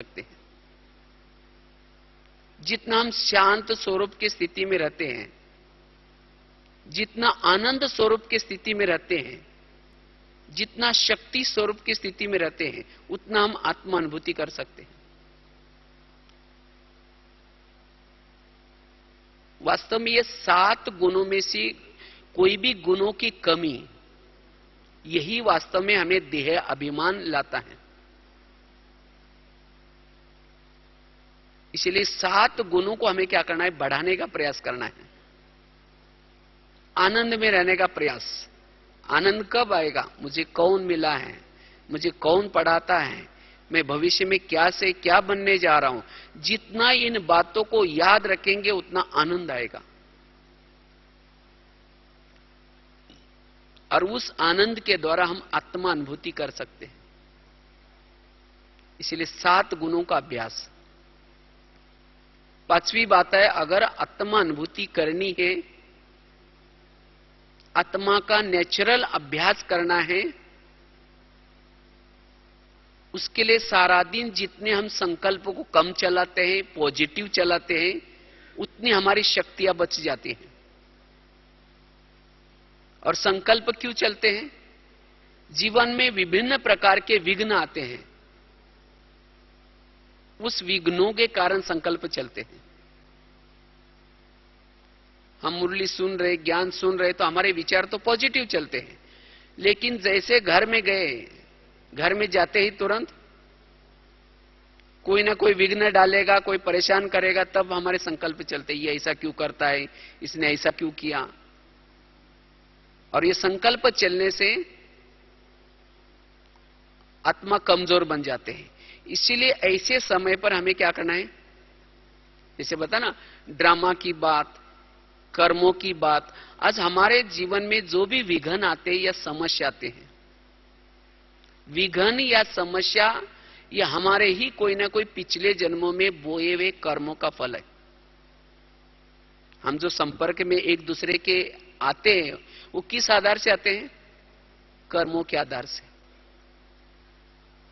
सकते हैं। जितना हम शांत स्वरूप की स्थिति में रहते हैं, जितना आनंद स्वरूप की स्थिति में रहते हैं, जितना शक्ति स्वरूप की स्थिति में रहते हैं, उतना हम आत्मानुभूति कर सकते हैं। वास्तव में ये 7 गुणों में से कोई भी गुणों की कमी, यही वास्तव में हमें देह अभिमान लाता है। इसलिए 7 गुणों को हमें क्या करना है? बढ़ाने का प्रयास करना है। आनंद में रहने का प्रयास। आनंद कब आएगा? मुझे कौन मिला है, मुझे कौन पढ़ाता है, मैं भविष्य में क्या से क्या बनने जा रहा हूं। जितना इन बातों को याद रखेंगे उतना आनंद आएगा, और उस आनंद के द्वारा हम आत्मा अनुभूति कर सकते हैं। इसलिए 7 गुणों का अभ्यास। 5वीं बात है, अगर आत्मा अनुभूति करनी है, आत्मा का नेचुरल अभ्यास करना है, उसके लिए सारा दिन जितने हम संकल्प को कम चलाते हैं, पॉजिटिव चलाते हैं, उतनी हमारी शक्तियां बच जाती हैं। और संकल्प क्यों चलते हैं? जीवन में विभिन्न प्रकार के विघ्न आते हैं, उस विघ्नों के कारण संकल्प चलते हैं। हम मुरली सुन रहे, ज्ञान सुन रहे, तो हमारे विचार तो पॉजिटिव चलते हैं, लेकिन जैसे घर में गए, घर में जाते ही तुरंत कोई ना कोई विघ्न डालेगा, कोई परेशान करेगा, तब हमारे संकल्प चलते, ये ऐसा क्यों करता है, इसने ऐसा क्यों किया। और ये संकल्प चलने से आत्मा कमजोर बन जाते हैं। इसीलिए ऐसे समय पर हमें क्या करना है? जैसे बता ना, ड्रामा की बात, कर्मों की बात। आज हमारे जीवन में जो भी विघ्न आते हैं या समस्या आते हैं, विघ्न या समस्या, ये हमारे ही कोई ना कोई पिछले जन्मों में बोए हुए कर्मों का फल है। हम जो संपर्क में एक दूसरे के आते हैं, वो किस आधार से आते हैं? कर्मों के आधार से।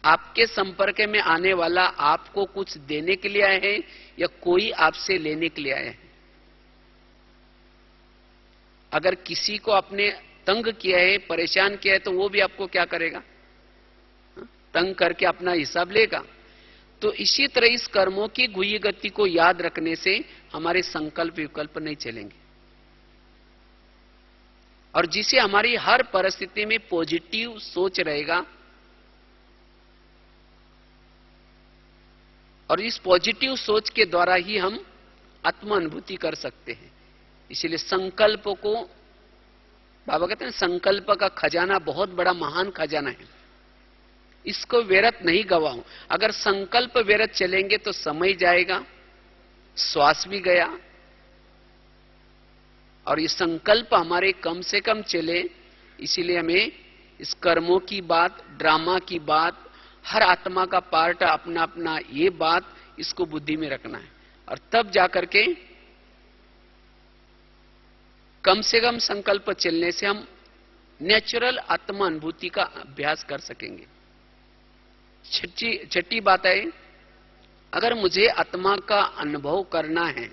आपके संपर्क में आने वाला आपको कुछ देने के लिए आए हैं या कोई आपसे लेने के लिए आए हैं? अगर किसी को आपने तंग किया है, परेशान किया है, तो वो भी आपको क्या करेगा? तंग करके अपना हिसाब लेगा। तो इसी तरह इस कर्मों की गुह्य गति को याद रखने से हमारे संकल्प विकल्प नहीं चलेंगे, और जिसे हमारी हर परिस्थिति में पॉजिटिव सोच रहेगा, और इस पॉजिटिव सोच के द्वारा ही हम आत्मा अनुभूति कर सकते हैं। इसलिए संकल्प को, बाबा कहते हैं संकल्प का खजाना बहुत बड़ा महान खजाना है, इसको व्यर्थ नहीं गवाओ। अगर संकल्प व्यर्थ चलेंगे तो समय जाएगा, श्वास भी गया, और ये संकल्प हमारे कम से कम चले। इसीलिए हमें इस कर्मों की बात, ड्रामा की बात, हर आत्मा का पार्ट अपना अपना, ये बात इसको बुद्धि में रखना है, और तब जाकर के कम से कम संकल्प चलने से हम नेचुरल आत्मा अनुभूति का अभ्यास कर सकेंगे। छठी बात है, अगर मुझे आत्मा का अनुभव करना है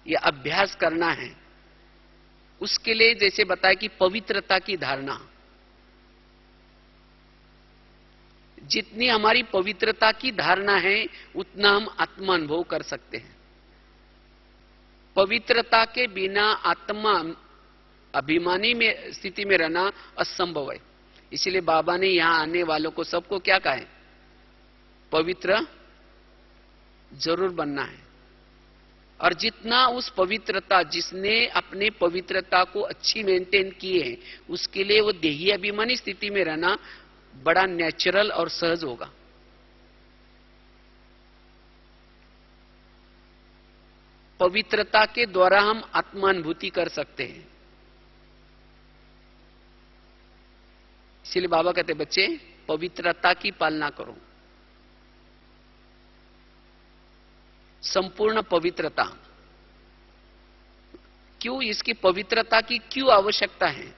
या अभ्यास करना है, उसके लिए जैसे बताया कि पवित्रता की धारणा, जितनी हमारी पवित्रता की धारणा है उतना हम आत्मा अनुभव कर सकते हैं। पवित्रता के बिना आत्मा अभिमानी में स्थिति में रहना असंभव है। इसलिए बाबा ने यहां आने वालों को सबको क्या कहा है? पवित्र जरूर बनना है। और जितना उस पवित्रता, जिसने अपने पवित्रता को अच्छी मेंटेन की है, उसके लिए वो देही अभिमानी स्थिति में रहना बड़ा नेचुरल और सहज होगा। पवित्रता के द्वारा हम आत्मानुभूति कर सकते हैं। इसलिए बाबा कहते बच्चे पवित्रता की पालना करो, संपूर्ण पवित्रता। क्यों? इसकी पवित्रता की क्यों आवश्यकता है?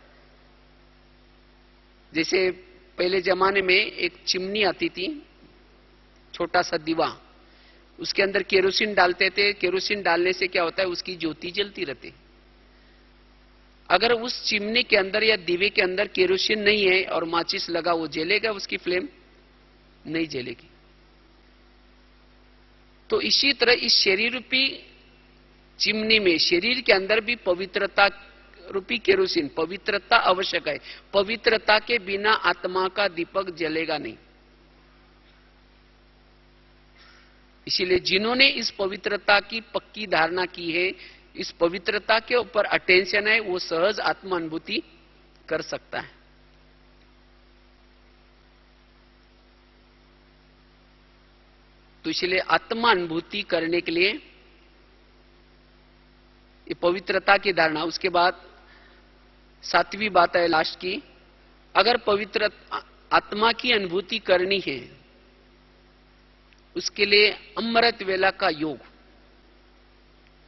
जैसे पहले जमाने में एक चिमनी आती थी, छोटा सा दीवा, उसके अंदर केरोसिन डालते थे। केरोसिन डालने से क्या होता है, उसकी ज्योति जलती रहती। अगर उस चिमनी के अंदर या दीवे के अंदर केरोसिन नहीं है और माचिस लगा, वो जलेगा? उसकी फ्लेम नहीं जलेगी। तो इसी तरह इस शरीर रूपी चिमनी में, शरीर के अंदर भी पवित्रता रूपी केरोसिन, पवित्रता आवश्यक है। पवित्रता के बिना आत्मा का दीपक जलेगा नहीं। इसीलिए जिन्होंने इस पवित्रता की पक्की धारणा की है, इस पवित्रता के ऊपर अटेंशन है, वो सहज आत्मा अनुभूति कर सकता है। तो इसलिए आत्मा अनुभूति करने के लिए ये पवित्रता की धारणा। उसके बाद 7वीं बात है लास्ट की, अगर पवित्र आत्मा की अनुभूति करनी है, उसके लिए अमृत वेला का योग।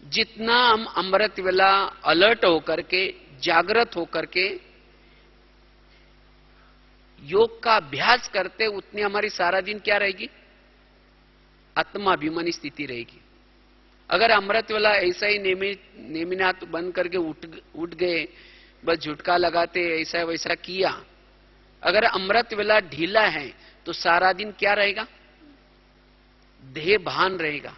जितना हम अमृत वेला अलर्ट होकर के, जागृत होकर के योग का अभ्यास करते, उतनी हमारी सारा दिन क्या रहेगी, आत्माभिमानी स्थिति रहेगी। अगर अमृत वेला ऐसा ही नेमिनाथ बंद करके उठ गए, बस झुटका लगाते, ऐसा वैसा किया, अगर अमृत वेला ढीला है तो सारा दिन क्या रहेगा, देह भान रहेगा।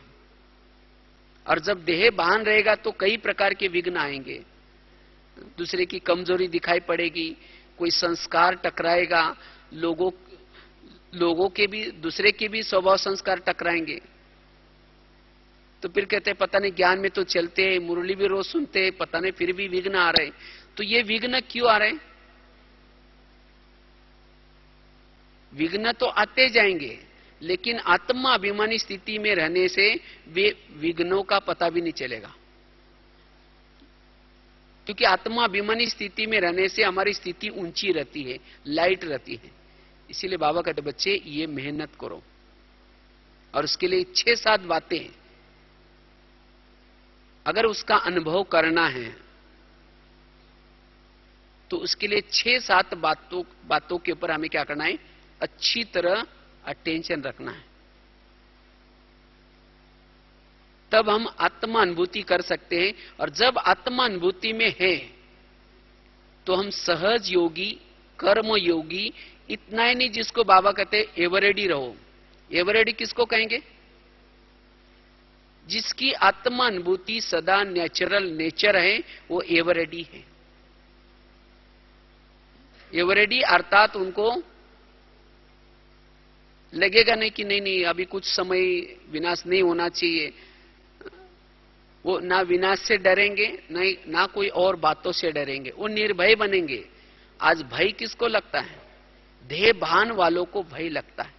और जब देह भान रहेगा तो कई प्रकार के विघ्न आएंगे। दूसरे की कमजोरी दिखाई पड़ेगी, कोई संस्कार टकराएगा, लोगों के भी, दूसरे के भी स्वभाव संस्कार टकराएंगे। तो फिर कहते हैं पता नहीं ज्ञान में तो चलते, मुरली भी रोज सुनते, पता नहीं फिर भी विघ्न आ रहे। तो ये विघ्न क्यों आ रहे? विघ्न तो आते जाएंगे, लेकिन आत्मा अभिमानी स्थिति में रहने से वे विघ्नों का पता भी नहीं चलेगा। क्योंकि आत्मा अभिमानी स्थिति में रहने से हमारी स्थिति ऊंची रहती है, लाइट रहती है। इसीलिए बाबा कहते बच्चे ये मेहनत करो, और उसके लिए 6-7 बातें अगर उसका अनुभव करना है तो उसके लिए 6-7 बातों के ऊपर हमें क्या करना है, अच्छी तरह अटेंशन रखना है। तब हम आत्मा अनुभूति कर सकते हैं। और जब आत्मा अनुभूति में है तो हम सहज योगी, कर्म योगी, इतना ही नहीं जिसको बाबा कहते हैं एवरेडी रहो। एवरेडी किसको कहेंगे? जिसकी आत्मा अनुभूति सदा नेचुरल नेचर है, वो एवरेडी है। एवरेडी अर्थात उनको लगेगा नहीं कि नहीं अभी कुछ समय विनाश नहीं होना चाहिए। वो ना विनाश से डरेंगे, नहीं ना कोई और बातों से डरेंगे, वो निर्भय बनेंगे। आज भय किसको लगता है? देह भान वालों को भय लगता है।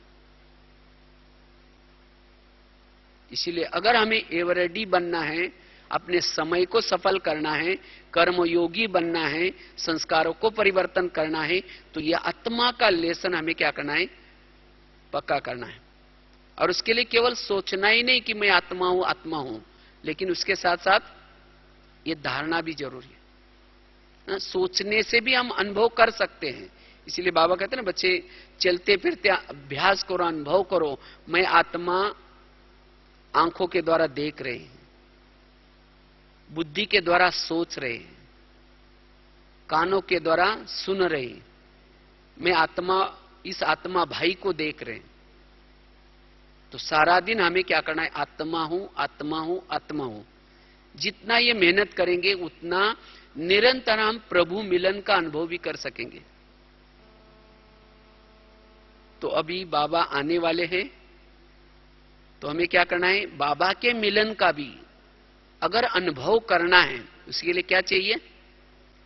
इसीलिए अगर हमें एवरेडी बनना है, अपने समय को सफल करना है, कर्मयोगी बनना है, संस्कारों को परिवर्तन करना है, तो यह आत्मा का लेसन हमें क्या करना है, पक्का करना है। और उसके लिए केवल सोचना ही नहीं कि मैं आत्मा हूं, लेकिन उसके साथ साथ ये धारणा भी जरूरी है। सोचने से भी हम अनुभव कर सकते हैं। इसीलिए बाबा कहते हैं ना बच्चे, चलते फिरते अभ्यास करो, अनुभव करो। मैं आत्मा आंखों के द्वारा देख रहे हैं, बुद्धि के द्वारा सोच रहे हैं, कानों के द्वारा सुन रहे हैं, मैं आत्मा, इस आत्मा भाई को देख रहे हैं। तो सारा दिन हमें क्या करना है, आत्मा हूं, आत्मा हूं, आत्मा हूं। जितना ये मेहनत करेंगे उतना निरंतर हम प्रभु मिलन का अनुभव भी कर सकेंगे। तो अभी बाबा आने वाले हैं, तो हमें क्या करना है, बाबा के मिलन का भी अगर अनुभव करना है, उसके लिए क्या चाहिए,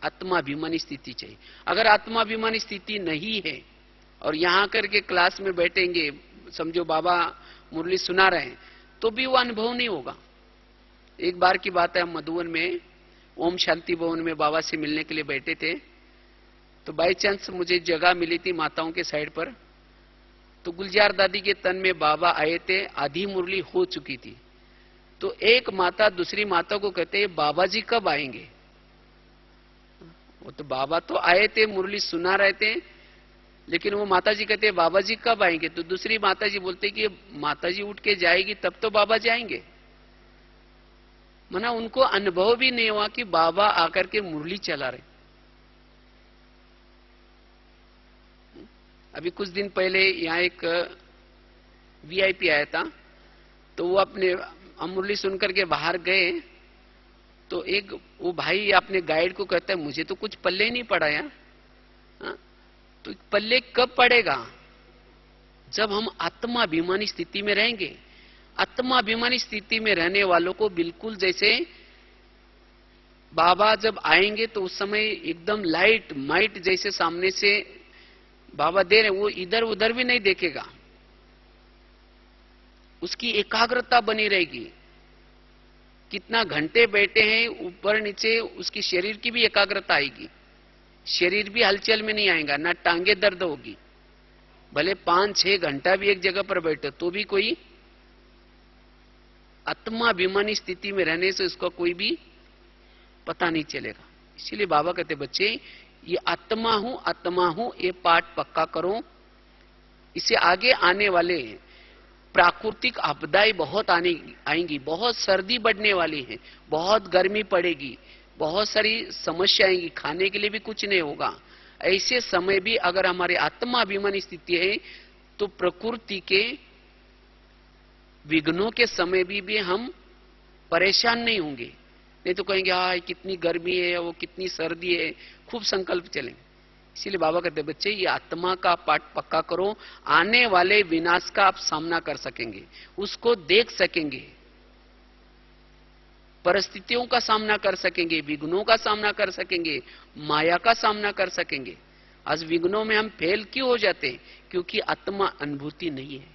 आत्माभिमानी स्थिति चाहिए। अगर आत्माभिमानी स्थिति नहीं है और यहां करके क्लास में बैठेंगे, समझो बाबा मुरली सुना रहे हैं, तो भी वो अनुभव नहीं होगा। एक बार की बात है, हम मधुबन में ओम शांति भवन में बाबा से मिलने के लिए बैठे थे। तो बाई चांस मुझे जगह मिली थी माताओं के साइड पर। तो गुलजार दादी के तन में बाबा आए थे, आधी मुरली हो चुकी थी। तो एक माता दूसरी माता को कहते, बाबा जी कब आएंगे? वो तो बाबा तो आए थे, मुरली सुना रहे थे, लेकिन वो माताजी कहते हैं बाबा जी कब आएंगे, तो दूसरी माताजी बोलते कि माताजी उठ के जाएगी तब तो बाबा जाएंगे। मना उनको अनुभव भी नहीं हुआ कि बाबा आकर के मुरली चला रहे। अभी कुछ दिन पहले यहाँ एक वीआईपी आया था, तो वो अपने हम मुरली सुनकर के बाहर गए, तो एक वो भाई अपने गाइड को कहता है मुझे तो कुछ पल्ले ही नहीं पड़ा यार। तो पल्ले कब पड़ेगा, जब हम आत्माभिमानी स्थिति में रहेंगे। आत्माभिमानी स्थिति में रहने वालों को बिल्कुल जैसे बाबा जब आएंगे तो उस समय एकदम लाइट माइट जैसे सामने से बाबा दे रहे, वो इधर उधर भी नहीं देखेगा, उसकी एकाग्रता बनी रहेगी। कितना घंटे बैठे हैं ऊपर नीचे, उसकी शरीर की भी एकाग्रता आएगी, शरीर भी हलचल में नहीं आएगा, ना टांगे दर्द होगी। भले 5-6 घंटा भी एक जगह पर बैठे तो भी कोई आत्माभिमानी स्थिति में रहने से उसका कोई भी पता नहीं चलेगा। इसीलिए बाबा कहते बच्चे ये आत्मा हूं ये पाठ पक्का करो। इससे आगे आने वाले प्राकृतिक आपदाएं बहुत आएंगी, बहुत सर्दी बढ़ने वाली है, बहुत गर्मी पड़ेगी, बहुत सारी समस्या आएंगी, खाने के लिए भी कुछ नहीं होगा। ऐसे समय भी अगर हमारे आत्माभिमानी स्थिति है तो प्रकृति के विघ्नों के समय भी हम परेशान नहीं होंगे। नहीं तो कहेंगे हाँ कितनी गर्मी है, वो कितनी सर्दी है, खूब संकल्प चलेंगे। इसीलिए बाबा कहते बच्चे ये आत्मा का पाठ पक्का करो, आने वाले विनाश का आप सामना कर सकेंगे, उसको देख सकेंगे, परिस्थितियों का सामना कर सकेंगे, विघ्नों का सामना कर सकेंगे, माया का सामना कर सकेंगे। आज विघ्नों में हम फेल क्यों हो जाते हैं, क्योंकि आत्मा अनुभूति नहीं है।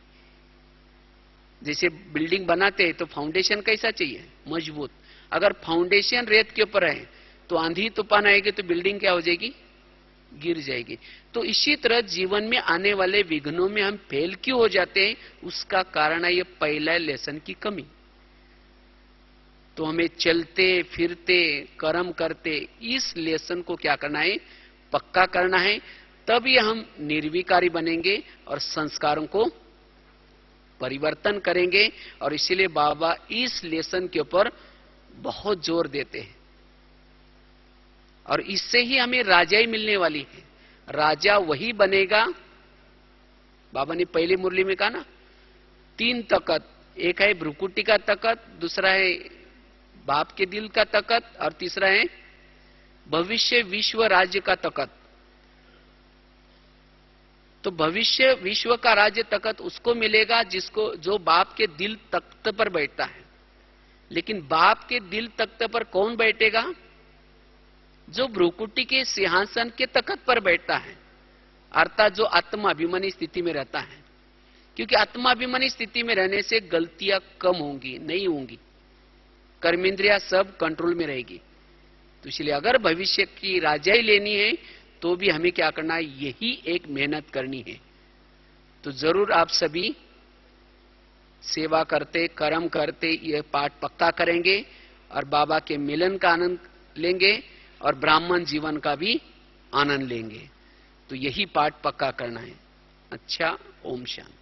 जैसे बिल्डिंग बनाते हैं तो फाउंडेशन कैसा चाहिए, मजबूत। अगर फाउंडेशन रेत के ऊपर है तो आंधी तूफान आएगी तो बिल्डिंग क्या हो जाएगी, गिर जाएगी। तो इसी तरह जीवन में आने वाले विघ्नों में हम फेल क्यों हो जाते हैं, उसका कारण है ये पहला लेसन की कमी। तो हमें चलते फिरते कर्म करते इस लेसन को क्या करना है, पक्का करना है, तब ये हम निर्विकारी बनेंगे और संस्कारों को परिवर्तन करेंगे। और इसीलिए बाबा इस लेसन के ऊपर बहुत जोर देते हैं और इससे ही हमें राजाई मिलने वाली है। राजा वही बनेगा, बाबा ने पहली मुरली में कहा ना 3 तकत, एक है भ्रुकुटी का तकत, दूसरा है बाप के दिल का तकत और तीसरा है भविष्य विश्व राज्य का तकत। तो भविष्य विश्व का राज्य तकत उसको मिलेगा जिसको जो बाप के दिल तख्त पर बैठता है। लेकिन बाप के दिल तख्त पर कौन बैठेगा, जो भ्रुकुटी के सिंहासन के तख्त पर बैठता है, अर्थात जो आत्माभिमानी स्थिति में रहता है। क्योंकि आत्माभिमानी स्थिति में रहने से गलतियां कम होंगी, नहीं होंगी, कर्मेंद्रिया सब कंट्रोल में रहेगी। तो इसलिए अगर भविष्य की राजाई लेनी है तो भी हमें क्या करना है, यही एक मेहनत करनी है। तो जरूर आप सभी सेवा करते कर्म करते ये पाठ पक्का करेंगे और बाबा के मिलन का आनंद लेंगे और ब्राह्मण जीवन का भी आनंद लेंगे। तो यही पाठ पक्का करना है। अच्छा, ओम शांति।